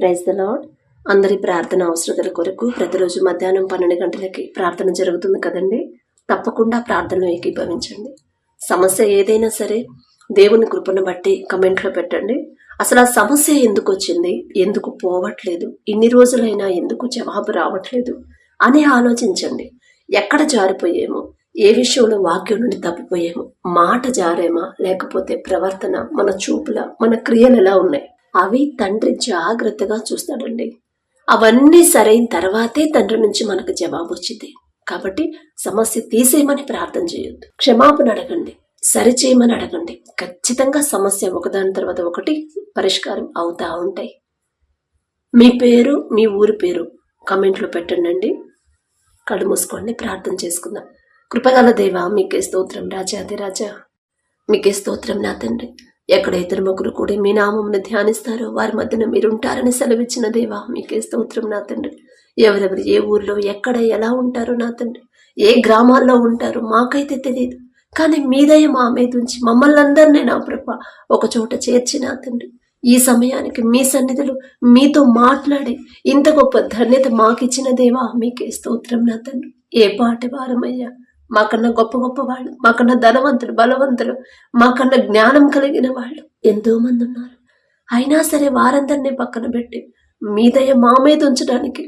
Praise the lord. అందరి ప్రార్థన అవసరతల కొరకు ప్రతిరోజు మధ్యాహ్నం 12 గంటలకి ప్రార్థన జరుగుతుంది కదండి. తప్పకుండా ప్రార్థనలో ఏకీభవించండి. సమస్య ఏదైనా సరే దేవుని కృపను బట్టి కమెంట్లో పెట్టండి. అసలు ఆ సమస్య ఎందుకు వచ్చింది, ఎందుకు పోవట్లేదు, ఇన్ని రోజులైనా ఎందుకు జవాబు రావట్లేదు అని ఆలోచించండి. ఎక్కడ జారిపోయేమో, ఏ విషయంలో వాక్యం నుండి తప్పిపోయేమో, మాట జారేమా, లేకపోతే ప్రవర్తన, మన చూపుల, మన క్రియలు ఎలా ఉన్నాయి, అవి తండ్రి జాగ్రత్తగా చూస్తాడండి. అవన్నీ సరైన తర్వాతే తండ్రి నుంచి మనకు జవాబు వచ్చింది. కాబట్టి సమస్య తీసేయమని ప్రార్థన చేయొద్దు, క్షమాపణ అడగండి, సరిచేయమని అడగండి. ఖచ్చితంగా సమస్య ఒకదాని తర్వాత ఒకటి పరిష్కారం అవుతా ఉంటాయి. మీ పేరు, మీ ఊరి పేరు కమెంట్లో పెట్టండి. కళ్ళు మూసుకోండి, ప్రార్థన చేసుకుందాం. కృపగల దేవా, మీకే స్తోత్రం. రాజాది రాజా, మీకే స్తోత్రం నా తండ్రి. ఎక్కడ ఇద్దరు ముగ్గురు కూడా మీ నామమును ధ్యానిస్తారో వారి మధ్యన మీరుంటారని సెలవిచ్చిన దేవా, మీకే స్తోత్రం నా తండ్రి. ఎవరెవరు ఏ ఊర్లో ఎక్కడ ఎలా ఉంటారో నా తండ్రి, ఏ గ్రామాల్లో ఉంటారో మాకైతే తెలియదు. కానీ మీ దయ మా మీద ఉంచి మమ్మల్ని అందరినీ నా ప్రభ ఒక చోట చేర్చి నా తండ్రి, ఈ సమయానికి మీ సన్నిధిలో మీతో మాట్లాడి ఇంత గొప్ప ధన్యత మాకిచ్చిన దేవా, మీకే స్తోత్రం నా తండ్రి. ఏ పాటి వారమయ్యా, మాకన్నా గొప్ప గొప్ప వాళ్ళు, మాకన్నా ధనవంతులు, బలవంతులు, మాకన్నా జ్ఞానం కలిగిన వాళ్ళు ఎంతో మంది ఉన్నారు. అయినా సరే వారందరినీ పక్కన పెట్టి మీ దయ మా మీద ఉంచడానికి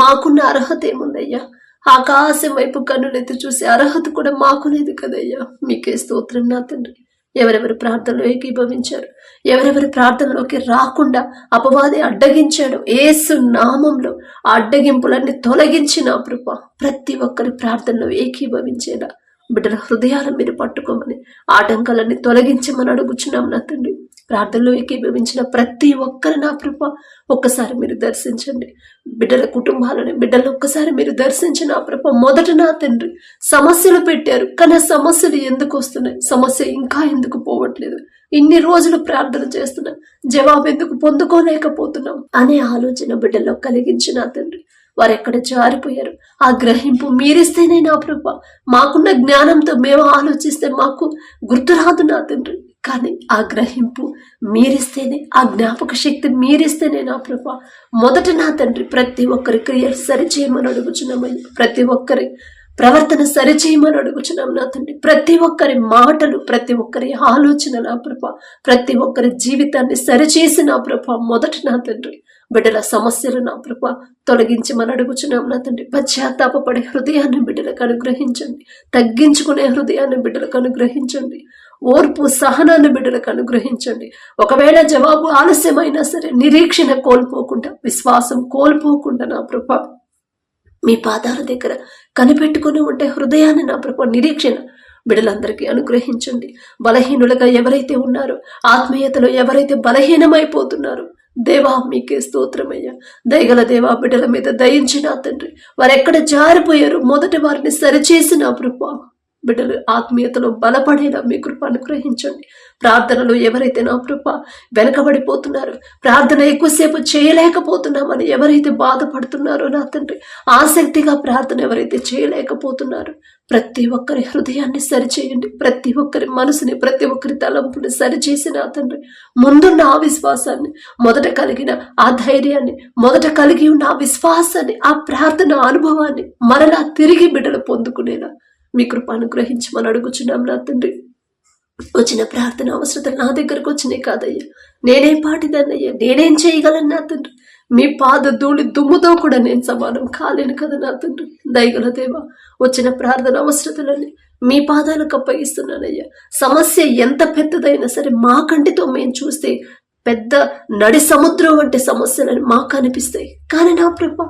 మాకున్న అర్హత ఏముందయ్యా? ఆకాశం వైపు కన్నులెత్తి చూసే అర్హత కూడా మాకు లేదు కదయ్యా. మీకే స్తోత్రం నా తండ్రి. ఎవరెవరు ప్రార్థనలో ఏకీభవించారు, ఎవరెవరు ప్రార్థనలోకి రాకుండా అపవాది అడ్డగించాడు, యేసు నామంలో ఆ అడ్డగింపులన్నీ తొలగించిన కృప ప్రతి ఒక్కరి ప్రార్థనలో ఏకీభవించేలా బిడ్డల హృదయాలను మీరు పట్టుకోమని, ఆటంకాలన్నీ తొలగించమని అడుగుచున్నాం నా తండ్రి. ప్రార్థనలో ఏకీభవించిన ప్రతి ఒక్కరి నా కృప ఒక్కసారి మీరు దర్శించండి. బిడ్డల కుటుంబాలను, బిడ్డలు ఒక్కసారి మీరు దర్శించిన కృప. మొదట నా తండ్రి సమస్యలు పెట్టారు, కానీ సమస్యలు ఎందుకు వస్తున్నాయి, సమస్య ఇంకా ఎందుకు పోవట్లేదు, ఇన్ని రోజులు ప్రార్థన చేస్తున్నాం, జవాబు ఎందుకు పొందుకోలేకపోతున్నాం అనే ఆలోచన బిడ్డల్లో కలిగించిన తండ్రి. వారు ఎక్కడ జారిపోయారు, ఆ గ్రహింపు మీరిస్తేనే నా ప్రభ. మాకున్న జ్ఞానంతో మేము ఆలోచిస్తే మాకు గుర్తురాదు నా తండ్రి, కానీ ఆ గ్రహింపు మీరిస్తేనే, ఆ జ్ఞాపక శక్తి మీరిస్తేనే నా ప్రభ. మొదట నా తండ్రి ప్రతి ఒక్కరి క్రియలు సరిచేయమని అడుగుచున్నామని, ప్రతి ఒక్కరి ప్రవర్తన సరిచేయమని అడుగుచున్నాం నా తండ్రి. ప్రతి ఒక్కరి మాటలు, ప్రతి ఒక్కరి ఆలోచన నా ప్రభ, ప్రతి ఒక్కరి జీవితాన్ని సరిచేసి నా ప్రభ. మొదట నా తండ్రి బిడ్డల సమస్యలు నా ప్రభ తొలగించమని అడుగుచున్నాం నా తండ్రి. పశ్చాత్తాపపడే హృదయాన్ని బిడ్డలకు అనుగ్రహించండి, తగ్గించుకునే హృదయాన్ని బిడ్డలకు అనుగ్రహించండి, ఓర్పు సహనాన్ని బిడ్డలకు అనుగ్రహించండి. ఒకవేళ జవాబు ఆలస్యమైనా సరే నిరీక్షణ కోల్పోకుండా, విశ్వాసం కోల్పోకుండా నా ప్రభ మీ పాదాల దగ్గర కనిపెట్టుకుని ఉంటే హృదయాన్ని నా ప్రభ నిరీక్షణ బిడ్డలందరికీ అనుగ్రహించండి. బలహీనులుగా ఎవరైతే ఉన్నారో, ఆత్మీయతలో ఎవరైతే బలహీనమైపోతున్నారో దేవా, మీకే స్తోత్రమయ్యా. దయగల దేవా, బిడ్డల మీద దయించిన తండ్రి. వారు ఎక్కడ జారిపోయారు, మొదటి వారిని సరిచేసిన ప్రభా. బిడ్డలు ఆత్మీయతలో బలపడేలా మీ కృప అనుగ్రహించండి. ప్రార్థనలో ఎవరైతే నా కృప వెనకబడిపోతున్నారో, ప్రార్థన ఎక్కువసేపు చేయలేకపోతున్నామని ఎవరైతే బాధపడుతున్నారో నా తండ్రి, ఆసక్తిగా ప్రార్థన ఎవరైతే చేయలేకపోతున్నారో ప్రతి ఒక్కరి హృదయాన్ని సరిచేయండి. ప్రతి ఒక్కరి మనసుని, ప్రతి ఒక్కరి తలంపుని సరిచేసి నా తండ్రి ముందున్న ఆ విశ్వాసాన్ని, మొదట కలిగిన ఆ ధైర్యాన్ని, మొదట కలిగి ఉన్న ఆ విశ్వాసాన్ని, ఆ ప్రార్థన అనుభవాన్ని మరలా తిరిగి బిడ్డలు పొందుకునేలా మీ కృప అనుగ్రహించమని అడుగుచున్నాం నా తండ్రి. వచ్చిన ప్రార్థన అవసరతలు నా దగ్గరకు వచ్చినాయి కాదయ్యా, నేనేం పాటిదాన్నయ్యా, నేనేం చేయగలను నా తండ్రి. మీ పాద ధూళి దుమ్ముతో కూడా నేను సమానం కాలేను కదా నా తండ్రి. దయగల దేవా, వచ్చిన ప్రార్థన అవసరతలని మీ పాదాలకు అప్పగిస్తున్నానయ్యా. సమస్య ఎంత పెద్దదైనా సరే మా కంటితో మేము చూస్తే పెద్ద నడి సముద్రం వంటి సమస్యలని మాకు అనిపిస్తాయి, కానీ నా ప్రభ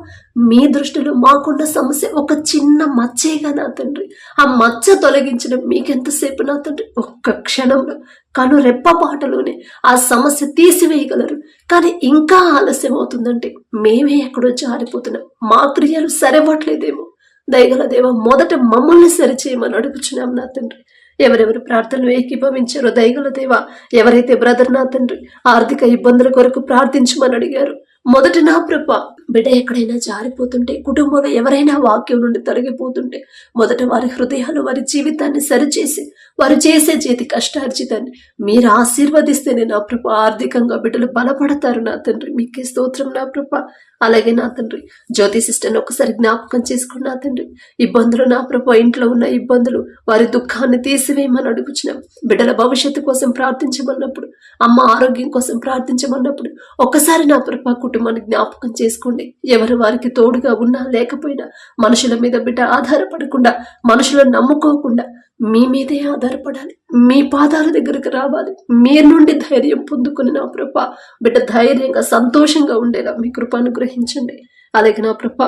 మీ దృష్టిలో మాకున్న సమస్య ఒక చిన్న మచ్చేగా నా తండ్రి. ఆ మచ్చ తొలగించడం మీకెంతసేపు నా తండ్రి, ఒక్క క్షణంలో కను రెప్పపాటలోనే ఆ సమస్య తీసివేయగలరు. కానీ ఇంకా ఆలస్యం అవుతుందంటే మేమే ఎక్కడో జారిపోతున్నాం, మా క్రియలు సరివ్వట్లేదేమో. దయగల దేవ, మొదట మమ్మల్ని సరిచేయమని అడుగుచున్నాం నా తండ్రి. ఎవరెవరు ప్రార్థనలు ఏకీభవించారో దయగల దేవా, ఎవరైతే బ్రదర్ నా తండ్రి ఆర్థిక ఇబ్బందుల కొరకు ప్రార్థించమని అడిగారు, మొదట నా ప్రభ బిడ్డ ఎక్కడైనా జారిపోతుంటే, కుటుంబంలో ఎవరైనా వాక్యం నుండి తొలగిపోతుంటే, మొదట వారి హృదయాలు, వారి జీవితాన్ని సరిచేసి, వారు చేసే చేతి కష్టార్జితాన్ని మీరు ఆశీర్వదిస్తేనే నా ప్రభ ఆర్థికంగా బిడ్డలు బలపడతారు నా తండ్రి. మీకే స్తోత్రం నా ప్రభ. అలాగే నా తండ్రి, జ్యోతి సిస్టర్ని ఒకసారి జ్ఞాపకం చేసుకుని నా తండ్రి, ఇబ్బందులు నా ప్రభ, ఇంట్లో ఉన్న ఇబ్బందులు, వారి దుఃఖాన్ని తీసివేయమని అడుగుచున్నాం. బిడ్డల భవిష్యత్తు కోసం ప్రార్థించమన్నప్పుడు, అమ్మ ఆరోగ్యం కోసం ప్రార్థించమన్నప్పుడు ఒక్కసారి నా ప్రభ కుటుంబాన్ని జ్ఞాపకం చేసుకోండి. ఎవరు వారికి తోడుగా ఉన్నా లేకపోయినా మనుషుల మీద బిడ్డ ఆధారపడకుండా, మనుషులను నమ్ముకోకుండా మీ మీదే ఆధారపడాలి. మీ పాదాల దగ్గరకు రావాలి. మీ నుండి ధైర్యం పొందుకుని నా ప్రభ బిడ్డ ధైర్యంగా సంతోషంగా ఉండేలా మీ కృప అనుగ్రహించండి. అలాగే నా ప్రభ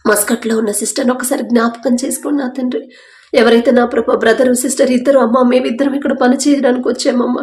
మస్కట్లో ఉన్న సిస్టర్ని ఒకసారి జ్ఞాపకం చేసుకోండి నా తండ్రి. ఎవరైతే నా ప్రభ బ్రదరు సిస్టర్ ఇద్దరు, అమ్మ మేమిద్దరం ఇక్కడ పని చేయడానికి వచ్చామమ్మ,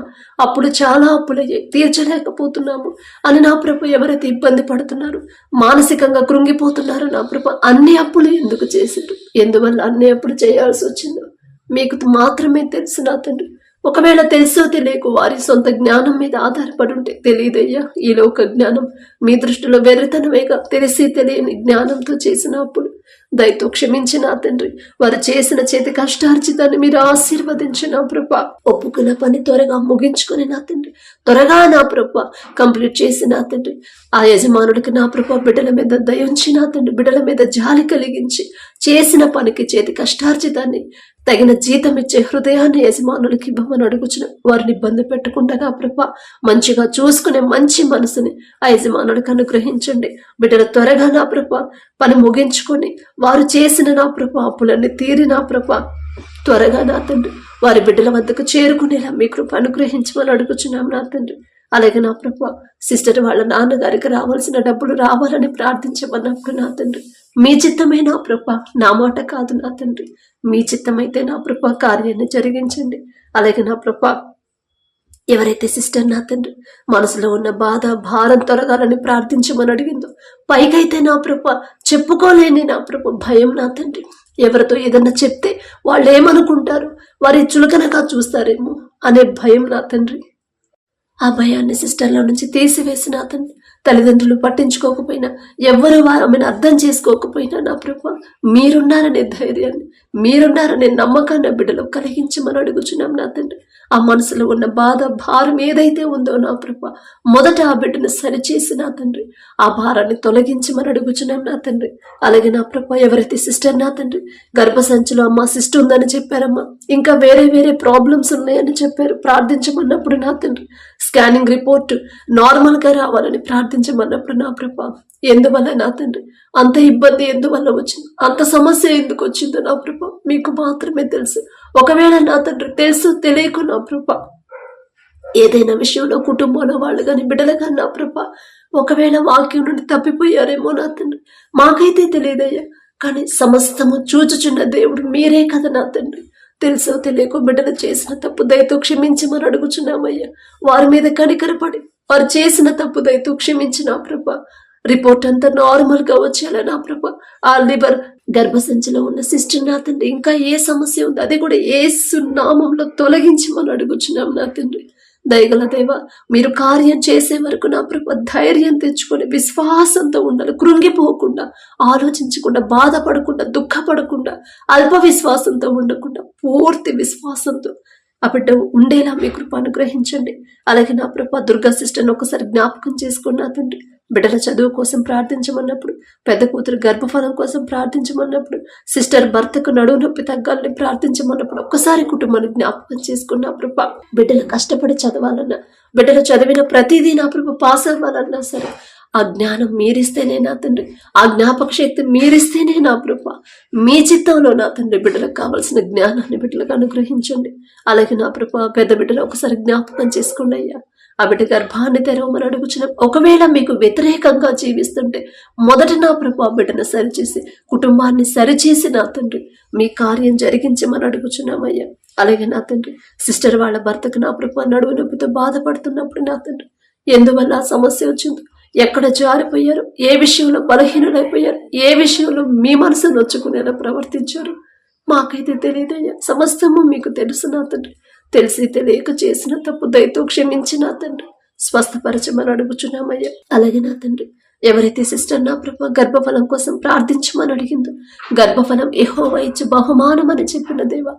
అప్పుడు చాలా అప్పులయ్యాయి, తీర్చలేకపోతున్నాము అని నా ప్రభ ఎవరైతే ఇబ్బంది పడుతున్నారు, మానసికంగా కృంగిపోతున్నారు నా ప్రభ, అన్ని అప్పులు ఎందుకు చేశారు, ఎందువల్ల అన్ని అప్పులు చేయాల్సి వచ్చిందో మీకు మాత్రమే తెలుసు నా తండ్రి. ఒకవేళ తెలుసో తెలియకు వారి సొంత జ్ఞానం మీద ఆధారపడి ఉంటే తెలియదయ్యా. ఈ లోక జ్ఞానం మీ దృష్టిలో వెర్రితనమేగా, తెలిసి తెలియని జ్ఞానంతో చేసిన అప్పుడు దయతో క్షమించిన తండ్రి. వారు చేసిన చేతి కష్టార్జితాన్ని మీరు ఆశీర్వదించిన ప్రభ, ఒప్పుకున్న పని త్వరగా ముగించుకుని నా తండ్రి, త్వరగా నా ప్రభ కంప్లీట్ చేసి నా తండ్రి, ఆ యజమానుడికి నా ప్రభ బిడ్డల మీద దయించి నా తండ్రి, బిడ్డల మీద జాలి కలిగించి చేసిన పనికి చేతి కష్టార్జితాన్ని తగిన జీతం ఇచ్చే హృదయాన్ని యజమానులకి ఇవ్వమని అడుగుచున్న. వారిని ఇబ్బంది పెట్టకుండా నా ప్రభ మంచిగా చూసుకునే మంచి మనసుని ఆ యజమానులకు అనుగ్రహించండి. బిడ్డలు త్వరగా నా ప్రభ పని ముగించుకొని వారు చేసిన నా ప్రభ అప్పులన్నీ తీరి నా ప్రభ త్వరగా నా తండ్రి వారి బిడ్డల వద్దకు చేరుకునేలా మీ కృప అనుగ్రహించమని అడుగుచున్నాం నా తండ్రి. అలాగే నా ప్రభ సిస్టర్ వాళ్ళ నాన్నగారికి రావాల్సిన డబ్బులు రావాలని ప్రార్థించమన్నప్పుడు నా తండ్రి, మీ చిత్తమే నా ప్రభ, నా మాట కాదు నా తండ్రి, మీ చిత్తమైతే నా ప్రభ కార్యాన్ని జరిగించండి. అలాగే నా ప్రభ ఎవరైతే సిస్టర్ నా తండ్రి మనసులో ఉన్న బాధ భారం తొలగాలని ప్రార్థించమని అడిగిందో, పైకైతే నా ప్రభ చెప్పుకోలేని నా ప్రభ భయం నా తండ్రి, ఎవరితో ఏదన్నా చెప్తే వాళ్ళు ఏమనుకుంటారు, వారి చులకనగా చూస్తారేమో అనే భయం నా తండ్రి, ఆ భయాన్ని సిస్టర్ల నుంచి తీసివేసిన తండ్రి, తల్లిదండ్రులు పట్టించుకోకపోయినా, ఎవ్వరు ఆమెను అర్థం చేసుకోకపోయినా నా ప్రభ మీరున్నారనే ధైర్యాన్ని, మీరున్నారనే నమ్మకాన్ని బిడ్డలో కలిగించమని అడుగుచున్నాం నా తండ్రి. ఆ మనసులో ఉన్న బాధ భారం ఏదైతే ఉందో నా ప్రభ మొదట ఆ బిడ్డను సరిచేసి నా తండ్రి ఆ భారాన్ని తొలగించమని అడుగుచున్నాం నా తండ్రి. అలాగే నా ప్రభ ఎవరైతే సిస్టర్ నా తండ్రి గర్భసంచిలో అమ్మ సిస్ట్ ఉందని చెప్పారమ్మా, ఇంకా వేరే వేరే ప్రాబ్లమ్స్ ఉన్నాయని చెప్పారు, ప్రార్థించమన్నప్పుడు నా తండ్రి స్కానింగ్ రిపోర్ట్ నార్మల్గా రావాలని ప్రార్థించమన్నప్పుడు నా ప్రభ ఎందువల్ల నా తండ్రి అంత ఇబ్బంది ఎందువల్ల వచ్చింది, అంత సమస్య ఎందుకు వచ్చిందో నా ప్రభ మీకు మాత్రమే తెలుసు. ఒకవేళ నా తండ్రి తెలుసు తెలియకు నా ప్రభ ఏదైనా విషయంలో కుటుంబంలో వాళ్ళు కానీ బిడ్డలు కానీ నా ప్రభ ఒకవేళ వాక్యం నుండి తప్పిపోయారేమో నా తండ్రి, మాకైతే తెలియదయ్యా, కానీ సమస్తము చూచుచున్న దేవుడు మీరే కదా నా తండ్రి. తెలుసో తెలియకో బిడ్డలు చేసిన తప్పు దయతో క్షమించమని అడుగుచున్నామయ్యా. వారి మీద కనికరపడి వారు చేసిన తప్పు దయతో క్షమించిన ప్రభ రిపోర్ట్ అంతా నార్మల్ గా వచ్చేలా నా ప్రభ ఆ లివర్ గర్భసంచిలో ఉన్న సిస్టర్ నా తండ్రి ఇంకా ఏ సమస్య ఉంది అది కూడా యేసు నామంలో తొలగించమని అడుగుచున్నాం నా తండ్రి. దయగల దేవ మీరు కార్యం చేసే వరకు నా ప్రభ ధైర్యం తెచ్చుకొని విశ్వాసంతో ఉండాలి, కృంగిపోకుండా, ఆలోచించకుండా, బాధపడకుండా, దుఃఖపడకుండా, అల్ప విశ్వాసంతో ఉండకుండా పూర్తి విశ్వాసంతో ఆ బిడ్డ ఉండేలా మీ కృప అనుగ్రహించండి. అలాగే నా ప్రభ దుర్గా సిస్టర్ని ఒకసారి జ్ఞాపకం చేసుకున్నా తండ్రి, బిడ్డల చదువు కోసం ప్రార్థించమన్నప్పుడు, పెద్ద కూతురు గర్భఫలం కోసం ప్రార్థించమన్నప్పుడు, సిస్టర్ భర్తకు నడువు నొప్పి తగ్గాలని ప్రార్థించమన్నప్పుడు ఒక్కసారి కుటుంబాన్ని జ్ఞాపకం చేసుకున్నా ప్రభ బిడ్డలు కష్టపడి చదవాలన్నా, బిడ్డలు చదివిన ప్రతిదీ నా ప్రభ పాస్ అవ్వాలన్నా సరే ఆ జ్ఞానం మీరిస్తేనే నా తండ్రి, ఆ జ్ఞాపక శక్తి మీరిస్తేనే నా ప్రభ మీ చిత్తంలో నా తండ్రి బిడ్డలకు కావాల్సిన జ్ఞానాన్ని బిడ్డలకు అనుగ్రహించండి. అలాగే నా ప్రభ పెద్ద బిడ్డలు ఒకసారి జ్ఞాపకం చేసుకోండి అయ్యా. ఆ బిడ్డ గర్భాన్ని తెరవమని అడుగుచున్న. ఒకవేళ మీకు వ్యతిరేకంగా జీవిస్తుంటే మొదట నా ప్రభు ఆ బిడ్డను సరిచేసి కుటుంబాన్ని సరిచేసి నా తండ్రి మీ కార్యం జరిగించమని అడుగుచున్నామయ్యా. అలాగే నా తండ్రి సిస్టర్ వాళ్ళ భర్తకు నా ప్రభు నడువు నొప్పితో బాధపడుతున్నప్పుడు నా తండ్రి ఎందువల్ల ఆ సమస్య వచ్చిందో, ఎక్కడ జారిపోయారు, ఏ విషయంలో బలహీనులైపోయారు, ఏ విషయంలో మీ మనసు నొచ్చుకునేలా ప్రవర్తించారు మాకైతే తెలియదయ్యా. సమస్తము మీకు తెలుసు నా తండ్రి. తెలిసి తెలియక చేసిన తప్పు దయతో క్షమించి నా తండ్రి స్వస్థపరచమని అడుగుచున్నామయ్యా. అలాగే నా తండ్రి ఎవరైతే సిస్టర్ నా ప్రభా గర్భఫలం కోసం ప్రార్థించమని అడిగిందో, గర్భఫలం యెహోవా ఇచ్చే బహుమానం అని చెప్పిన దేవా,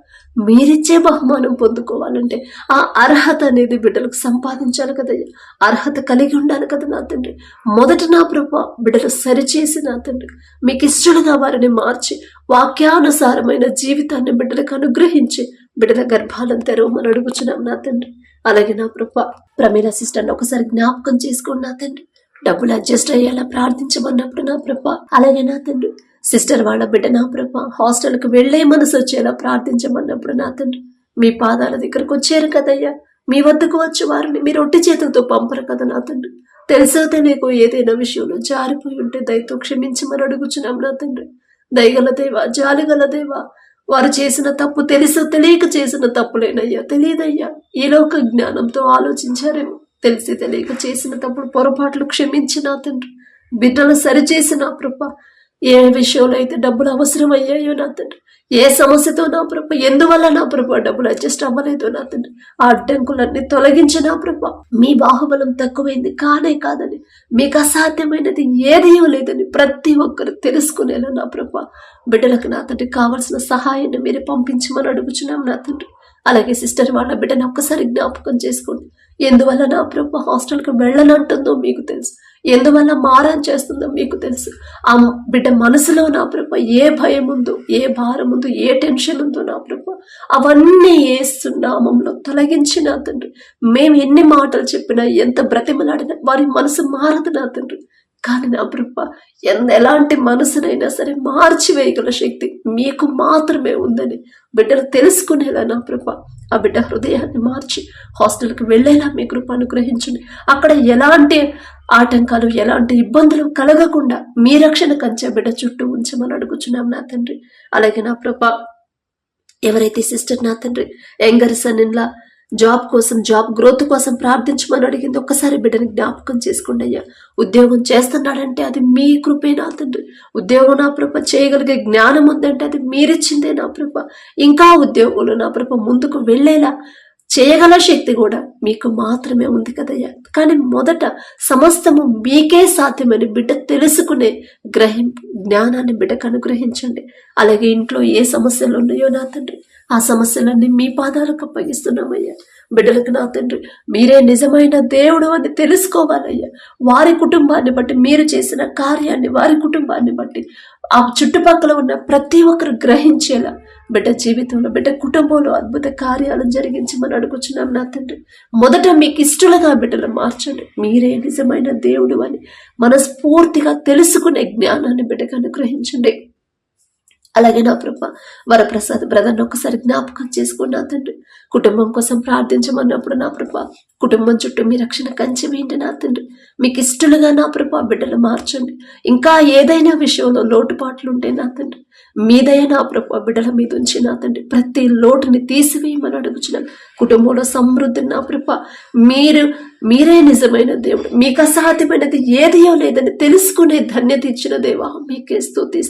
మీరిచ్చే బహుమానం పొందుకోవాలంటే ఆ అర్హత అనేది బిడ్డలకు సంపాదించాలి కదయ్యా. అర్హత కలిగి ఉండాలి కదా నా తండ్రి. మొదట నా ప్రభా బిడ్డలు సరిచేసి నా తండ్రి మీకు ఇష్టలుగా వారిని మార్చి వాక్యానుసారమైన జీవితాన్ని బిడ్డలకు అనుగ్రహించి బిడ్డల గర్భాలను తెరవమని అడుగుచున్నాం నా తండ్రి. అలాగే నా ప్రభా ప్రమీల సిస్టర్ని ఒకసారి జ్ఞాపకం చేసుకోండి నా తండ్రి. డబ్బులు అడ్జస్ట్ అయ్యేలా ప్రార్థించమన్నప్పుడు నా ప్రభా, అలాగే నా తండ్రి సిస్టర్ వాళ్ళ బిడ్డ నా ప్రభా హాస్టల్కి వెళ్లే మనసు వచ్చేలా ప్రార్థించమన్నప్పుడు నా తండ్రి మీ పాదాల దగ్గరకు వచ్చారు కదయ్యా. మీ వద్దకు వచ్చి వారిని మీరు ఒట్టి చేతులతో పంపరు కదా నా తండ్రి. తెలుసో తెలియకో ఏదైనా విషయంలో జారిపోయి ఉంటే దయతో క్షమించమని అడుగుచున్నాం నా తండ్రి. దయగల దేవా, జాలిగల దేవా, వారు చేసిన తప్పు తెలుసో తెలియక చేసిన తప్పులేనయ్యా, తెలియదయ్యా. ఈ లోక జ్ఞానంతో ఆలోచించారేమో, తెలిసి తెలియక చేసిన తప్పుడు పొరపాట్లు క్షమించిన తండ్రి. బిడ్డలు సరిచేసిన ప్రభ, ఏ విషయంలో అయితే డబ్బులు అవసరం అయ్యాయో నా తండ్రి, ఏ సమస్యతో నా ప్రభ, ఎందువల్ల నా ప్రభ డబ్బులు అడ్జస్ట్ అవ్వలేదో నా తండ్రి, ఆ అడ్డంకులన్నీ తొలగించిన ప్రభ. మీ బాహుబలం తక్కువైంది కానే కాదని, మీకు అసాధ్యమైనది ఏదీ లేదని ప్రతి ఒక్కరు తెలుసుకునేలా నా ప్రభ బిడ్డలకు నా తండ్రి కావలసిన సహాయాన్ని మీరు పంపించమని అడుగుచున్నాం నా తండ్రి. అలాగే సిస్టర్ వాళ్ళ బిడ్డను ఒక్కసారి జ్ఞాపకం చేసుకోండి. ఎందువల్ల నా ప్రభ హాస్టల్కి వెళ్ళనంటుందో మీకు తెలుసు, ఎందువల్ల మారాన్ చేస్తుందో మీకు తెలుసు. ఆ బిడ్డ మనసులో నా ప్రభ ఏ భయం ఉందో, ఏ భారం ఉందో, ఏ టెన్షన్ ఉందో నా ప్రభ అవన్నీ యేసు నామములో తొలగించి నా తండ్రి. మేము ఎన్ని మాటలు చెప్పినా, ఎంత బ్రతిమలాడినా వారి మనసు మారదు నా తండ్రి. కానీ నా ప్రభ ఎలాంటి మనసునైనా సరే మార్చివేయగల శక్తి మీకు మాత్రమే ఉందని బిడ్డలు తెలుసుకునేలా నా ప్రభ ఆ బిడ్డ హృదయాన్ని మార్చి హాస్టల్కి వెళ్ళేలా మీ కృప అనుగ్రహించండి. అక్కడ ఎలాంటి ఆటంకాలు, ఎలాంటి ఇబ్బందులు కలగకుండా మీ రక్షణ కంచె బిడ్డ చుట్టూ ఉంచమని అడుగుచున్నాం నా తండ్రి. అలాగే నా ప్రభ ఎవరైతే సిస్టర్ నా తండ్రి యంగర్ సన్నిలా జాబ్ కోసం, జాబ్ గ్రోత్ కోసం ప్రార్థించమని అడిగింది, ఒక్కసారి బిడ్డని జ్ఞాపకం చేసుకోండి అయ్యా. ఉద్యోగం చేస్తున్నాడంటే అది మీ కృపే నా తండ్రి. ఉద్యోగం నా ప్రభ చేయగలిగే జ్ఞానం ఉందంటే అది మీరిచ్చిందే నా ప్రభ. ఇంకా ఉద్యోగంలో నా ప్రభ ముందుకు వెళ్ళేలా చేయగల శక్తి కూడా మీకు మాత్రమే ఉంది కదయ్యా. కానీ మొదట సమస్తము మీకే సాధ్యమని బిడ్డ తెలుసుకునే జ్ఞానాన్ని బిడ్డకు అనుగ్రహించండి. అలాగే ఇంట్లో ఏ సమస్యలు ఉన్నాయో నా తండ్రి ఆ సమస్యలన్నీ మీ పాదాలకు అప్పగిస్తున్నామయ్యా. బిడ్డలకు నా తండ్రి మీరే నిజమైన దేవుడు అని తెలుసుకోవాలయ్యా. వారి కుటుంబాన్ని బట్టి మీరు చేసిన కార్యాన్ని, వారి కుటుంబాన్ని బట్టి ఆ చుట్టుపక్కల ఉన్న ప్రతి ఒక్కరు గ్రహించేలా బిడ్డ జీవితంలో, బిడ్డ కుటుంబంలో అద్భుత కార్యాలను జరిగించమని అడుగుచున్నాం నా తండ్రి. మొదట మీకు ఇష్టలుగా బిడ్డలు మార్చండి. మీరే నిజమైన దేవుడు అని మనస్ఫూర్తిగా తెలుసుకునే జ్ఞానాన్ని బిడ్డకు అనుగ్రహించండి. అలాగే నా ప్రభ వరప్రసాద్ బ్రదర్ని ఒకసారి జ్ఞాపకం చేసుకున్నా తండ్రి. కుటుంబం కోసం ప్రార్థించమన్నప్పుడు నా ప్రభ కుటుంబం చుట్టూ మీ రక్షణ కంచె వేయండి నా తండ్రి. మీకు ఇష్టలుగా నా ప్రభ బిడ్డలు మార్చండి. ఇంకా ఏదైనా విషయంలో లోటుపాట్లు ఉంటే నా తండ్రి మీదయ నా ప్రభ బిడ్డల మీద ఉంచి నా తండ్రి ప్రతి లోటుని తీసివేయమని అడుగుచున్నాను. కుటుంబంలో సమృద్ధి నా ప్రభ మీరే నిజమైన దేవుడు. మీకు అసాధ్యమైనది ఏదియో లేదని తెలుసుకునే ధన్యత ఇచ్చిన దేవా మీకే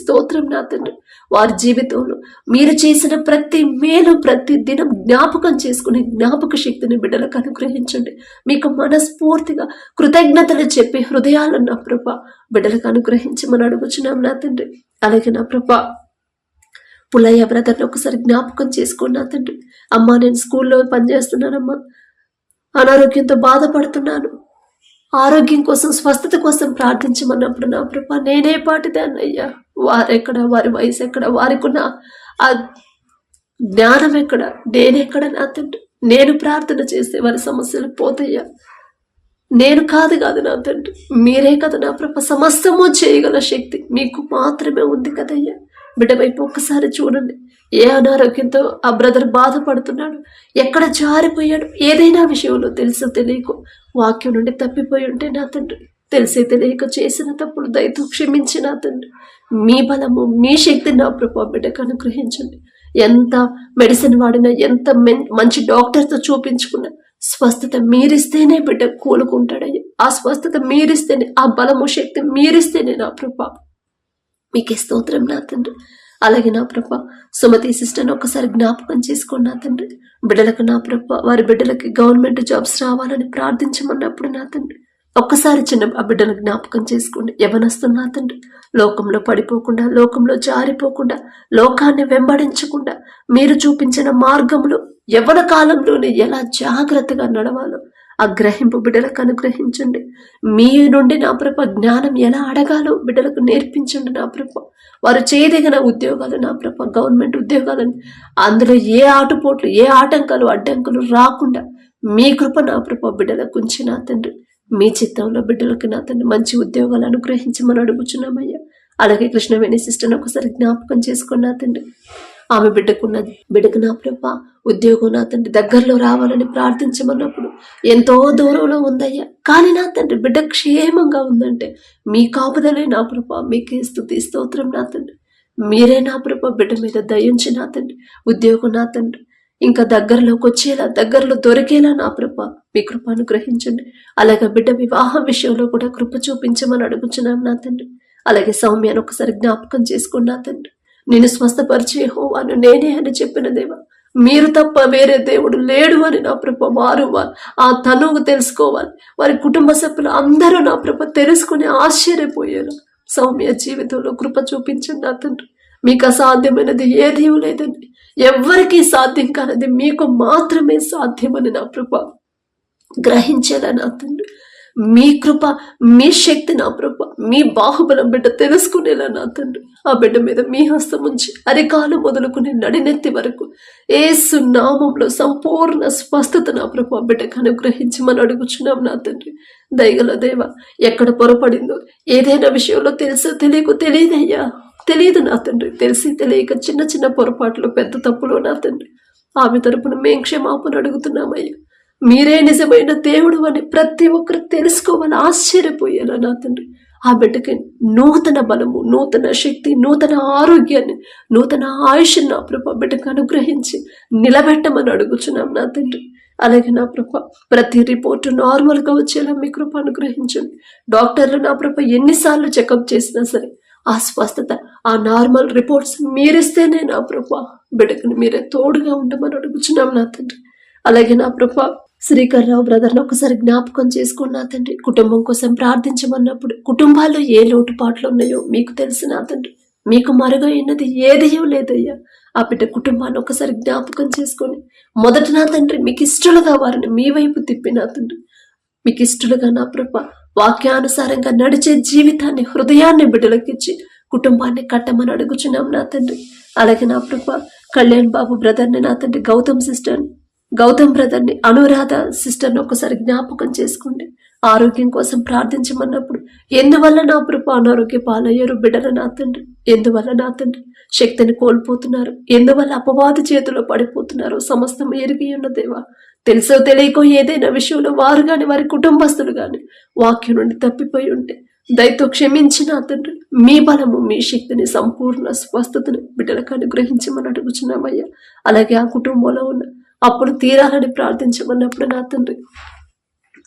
స్తోత్రం నా తండ్రి. వారి జీవితంలో మీరు చేసిన ప్రతి మేలు, ప్రతి దినం జ్ఞాపకం చేసుకునే జ్ఞాపక శక్తిని బిడ్డలకు అనుగ్రహించండి. మీకు మనస్ఫూర్తిగా కృతజ్ఞతలు చెప్పే హృదయాలు నా ప్రభ బిడ్డలకు అనుగ్రహించమని అడుగుచున్నాం నా తండ్రి. అలాగే నా ప్రభ పుల్లయ్య బ్రదర్ని ఒకసారి జ్ఞాపకం చేసుకోండి నా తండ్రి. అమ్మా నేను స్కూల్లో పనిచేస్తున్నానమ్మా, అనారోగ్యంతో బాధపడుతున్నాను, ఆరోగ్యం కోసం, స్వస్థత కోసం ప్రార్థించమన్నప్పుడు నా ప్రభ నేనే పాటిదాన్ని అయ్యా. వారెక్కడ, వారి వయసు ఎక్కడ, వారికి ఉన్న ఆ జ్ఞానం ఎక్కడ, నేనెక్కడ నా తండ్రి. నేను ప్రార్థన చేస్తే వారి సమస్యలు పోతాయ్యా. నేను కాదు నా తండ్రి, మీరే కదా నా ప్రభ. సమస్తము చేయగల శక్తి మీకు మాత్రమే ఉంది కదయ్యా. బిడ్డ వైపు ఒక్కసారి చూడండి. ఏ అనారోగ్యంతో ఆ బ్రదర్ బాధపడుతున్నాడు, ఎక్కడ జారిపోయాడు, ఏదైనా విషయంలో తెలుసో తెలియకో వాక్యం నుండి తప్పిపోయి ఉంటే నా తండ్రి తెలిసే తెలియక చేసిన తప్పుడు దయతో క్షమించి నా తండ్రి మీ బలము, మీ శక్తి నా ప్రభా బిడ్డకు అనుగ్రహించండి. ఎంత మెడిసిన్ వాడినా, ఎంత మంచి డాక్టర్తో చూపించుకున్నా స్వస్థత మీరిస్తేనే బిడ్డ కోలుకుంటాడయ్యా. ఆ స్వస్థత మీరిస్తేనే, ఆ బలము శక్తి మీరిస్తేనే నా ప్రభా మీకే స్తోత్రం నా తండ్రి. అలాగే నా ప్రభ సుమతి సిస్టర్ని ఒకసారి జ్ఞాపకం చేసుకోండి నా తండ్రి. బిడ్డలకు నా ప్రభ వారి బిడ్డలకి గవర్నమెంట్ జాబ్స్ రావాలని ప్రార్థించమన్నప్పుడు నా తండ్రి ఒక్కసారి చిన్న ఆ బిడ్డను జ్ఞాపకం చేసుకోండి. యవనస్తున్న నా తండ్రి, లోకంలో పడిపోకుండా, లోకంలో జారిపోకుండా, లోకాన్ని వెంబడించకుండా మీరు చూపించిన మార్గంలో యవ్వన కాలంలోనే ఎలా జాగ్రత్తగా నడవాలో ఆ గ్రహింపు బిడ్డలకు అనుగ్రహించండి. మీ నుండి నా ప్రభ జ్ఞానం ఎలా అడగాలో బిడ్డలకు నేర్పించండి నా ప్రభ. వారు చేయదగిన ఉద్యోగాలు నా ప్రభ, గవర్నమెంట్ ఉద్యోగాలను, అందులో ఏ ఆటుపోట్లు, ఏ ఆటంకాలు అడ్డంకులు రాకుండా మీ కృప నా ప్రభ బిడ్డలకు ఉంచి నా తండ్రి, మీ చిత్తంలో బిడ్డలకు నా తండ్రి మంచి ఉద్యోగాలు అనుగ్రహించమని అడుగుచున్నామయ్యా. అలాగే కృష్ణవేణి సిస్టర్ని ఒకసారి జ్ఞాపకం చేసుకుని నా తండ్రి, ఆమె బిడ్డకు నా ప్రభ ఉద్యోగం నా తండ్రి దగ్గరలో రావాలని ప్రార్థించమన్నప్పుడు ఎంతో దూరంలో ఉందయ్యా, కానీ నా తండ్రి బిడ్డ క్షేమంగా ఉందంటే మీ కాపుదలే నా ప్రభ. మీకే స్తుతి స్తోత్రం నా తండ్రి. మీరే నా ప్రభ బిడ్డ మీద దయించి నా తండ్రి ఉద్యోగం నా తండ్రి ఇంకా దగ్గరలోకి వచ్చేలా, దగ్గరలో దొరికేలా నా ప్రభ మీ కృప అనుగ్రహించండి. అలాగే బిడ్డ వివాహం విషయంలో కూడా కృప చూపించమని అడుగుచున్నాం నా తండ్రి. అలాగే సౌమ్యాన్ని ఒకసారి జ్ఞాపకం చేసుకోండి నా తండ్రి. నేను స్వస్థపరిచే యెహోవాను నేనే అని చెప్పిన దేవా, మీరు తప్ప వేరే దేవుడు లేడు అని నా ప్రభ వారు ఆ తనువు తెలుసుకోవాలి. వారి కుటుంబ సభ్యులు అందరూ నా ప్రభ తెలుసుకుని ఆశ్చర్యపోయారు. సౌమ్య జీవితంలో కృప చూపించండి నా తండ్రి. మీకు అసాధ్యమైనది ఏదీ లేదండి. ఎవ్వరికీ సాధ్యం కానది మీకు మాత్రమే సాధ్యమని నా ప్రభ గ్రహించేలా నా తండ్రి, మీ కృప, మీ శక్తి నా ప్రభ, మీ బాహుబలం బిడ్డ తెలుసుకునేలా నా తండ్రి ఆ బిడ్డ మీద మీ హస్తం ఉంచి అరికాలు మొదలుకుని నడినెత్తి వరకు యేసు నామంలో సంపూర్ణ స్వస్థత నా ప్రభ బిడ్డకు అనుగ్రహించమని అడుగుచున్నాం నా తండ్రి. దయగల దేవ, ఎక్కడ పొరపడిందో ఏదైనా విషయంలో తెలుసో తెలియకు తెలియదయ్యా, తెలియదు నా తండ్రి. తెలిసి తెలియక చిన్న చిన్న పొరపాట్లు, పెద్ద తప్పులు నా తండ్రి ఆమె తరపున మేం క్షమాపణ అడుగుతున్నామయ్యా. మీరే నిజమైన దేవుడు అని ప్రతి ఒక్కరు తెలుసుకోవాలి, ఆశ్చర్యపోయేలా నా తండ్రి ఆ బిడ్డకి నూతన బలము, నూతన శక్తి, నూతన ఆరోగ్యాన్ని, నూతన ఆయుష్ నా ప్రభ బిడ్డకు అనుగ్రహించి నిలబెట్టమని అడుగుచున్నాం నా తండ్రి. అలాగే నా ప్రభ ప్రతి రిపోర్టు నార్మల్గా వచ్చేలా మీ కృప అనుగ్రహించండి. డాక్టర్లు నా ప్రభ ఎన్నిసార్లు చెకప్ చేసినా సరే ఆ స్వస్థత, ఆ నార్మల్ రిపోర్ట్స్ మీరిస్తేనే నా ప్రభ బిడ్డకుని మీరే తోడుగా ఉండమని అడుగుచున్నాం నా తండ్రి. అలాగే నా ప్రభ శ్రీకర్రావు బ్రదర్ని ఒకసారి జ్ఞాపకం చేసుకుని నా తండ్రి, కుటుంబం కోసం ప్రార్థించమన్నప్పుడు కుటుంబాల్లో ఏ లోటుపాట్లు ఉన్నాయో మీకు తెలుసు నా తండ్రి. మీకు మరుగైనది ఏదయో లేదయ్యా. ఆ బిడ్డ కుటుంబాన్ని ఒకసారి జ్ఞాపకం చేసుకొని మొదట నా తండ్రి మీకు ఇష్టలుగా వారిని మీ వైపు తిప్పి నా తండ్రి, మీకు ఇష్టలుగా నా ప్రభ వాక్యానుసారంగా నడిచే జీవితాన్ని, హృదయాన్ని బిడ్డలకిచ్చి కుటుంబాన్ని కట్టమని అడుగుచున్నాం నా తండ్రి. అలాగే నా ప్రభ కళ్యాణ్ బాబు బ్రదర్ని నా తండ్రి, గౌతమ్ బ్రదర్ని, అనురాధ సిస్టర్ని ఒకసారి జ్ఞాపకం చేసుకోండి. ఆరోగ్యం కోసం ప్రార్థించమన్నప్పుడు ఎందువల్ల నా ప్రభ అనారోగ్య పాలయ్యారు బిడ్డల నా తండ్రి, ఎందువల్ల నా తండ్రి శక్తిని కోల్పోతున్నారు, ఎందువల్ల అపవాది చేతిలో పడిపోతున్నారు సమస్తం ఎరిగి ఉన్న దేవా. తెలుసో తెలియకో ఏదైనా విషయంలో వారు గాని వారి కుటుంబస్తులు గాని వాక్యం నుండి తప్పిపోయి ఉంటే దయతో క్షమించిన తండ్రి మీ బలము, మీ శక్తిని, సంపూర్ణ స్వస్థతని బిడ్డలకు అనుగ్రహించమని అడుగుచున్నామయ్యా. అలాగే ఆ కుటుంబంలో ఉన్న అప్పుడు తీరాలని ప్రార్థించమన్నప్పుడు నా తండ్రి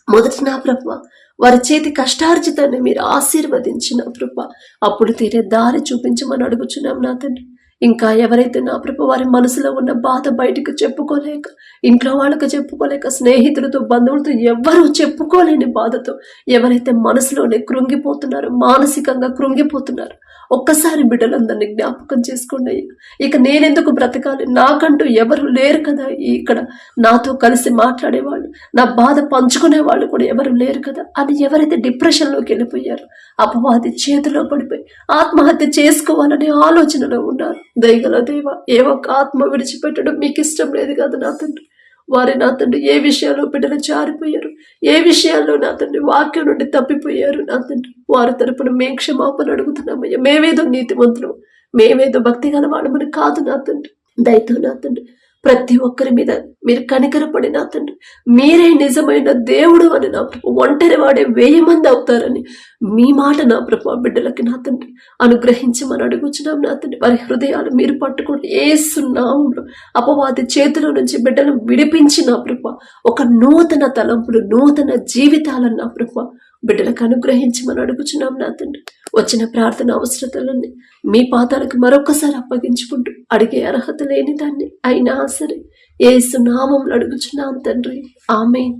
మొదటి నా ప్రభ వారి చేతి కష్టార్జితాన్ని మీరు ఆశీర్వదించిన ప్రభ అప్పుడు తీరే దారి చూపించమని అడుగుచున్నాం నా తండ్రి. ఇంకా ఎవరైతే నా ప్రభ వారి మనసులో ఉన్న బాధ బయటకు చెప్పుకోలేక, ఇంట్లో వాళ్ళకు చెప్పుకోలేక, స్నేహితులతో, బంధువులతో ఎవ్వరూ చెప్పుకోలేని బాధతో ఎవరైతే మనసులోనే కృంగిపోతున్నారో, మానసికంగా కృంగిపోతున్నారో ఒక్కసారి బిడ్డలందరినీ జ్ఞాపకం చేసుకోండి అయ్యా. ఇక నేనెందుకు బ్రతకాలి, నాకంటూ ఎవరు లేరు కదా ఇక్కడ నాతో కలిసి మాట్లాడేవాళ్ళు, నా బాధ పంచుకునే వాళ్ళు కూడా ఎవరు లేరు కదా అని ఎవరైతే డిప్రెషన్లోకి వెళ్ళిపోయారో, అపవాది చేతిలో పడిపోయి ఆత్మహత్య చేసుకోవాలనే ఆలోచనలో ఉన్నారు, దయగల దేవ ఏ ఒక్క ఆత్మ విడిచిపెట్టడం మీకు ఇష్టం లేదు కదా నా తండ్రి. వారి నా తండ్రి ఏ విషయాల్లో బిడ్డలు జారిపోయారు, ఏ విషయాల్లో నా తండ్రి వాక్యం నుండి తప్పిపోయారు నా తండ్రి, వారి తరపున మేం క్షమాపణ అడుగుతున్నామయ్యా. మేమేదో నీతిమంతులు, మేమేదో భక్తి గలవాడమని కాదు నా తండ్రి. దయతో నా తండ్రి ప్రతి ఒక్కరి మీద మీరు కనికరపడి నా తండ్రి మీరే నిజమైన దేవుడు అని నా ప్రభు, ఒంటరి వాడే 1000 మంది అవుతారని మీ మాట నా ప్రభు బిడ్డలకి నా తండ్రి అనుగ్రహించమని అడుగుచున్నాం నా తండ్రి. వారి హృదయాలు మీరు పట్టుకోండి యేసు నామములో. అపవాది చేతిలో నుంచి బిడ్డలు విడిపించి నా ప్రభు ఒక నూతన తలంపులు, నూతన జీవితాలను నా ప్రభు బిడ్డలకు అనుగ్రహించమని అడుగుచున్నాం నా తండ్రి. వచ్చిన ప్రార్థన అవసరతలన్నీ మీ పాదాలకు మరొకసారి అప్పగించుకుంటూ అడిగే అర్హత లేని దాన్ని అయినా సరే యేసు నామములో అడుగుచున్నాం తండ్రి. ఆమేన్.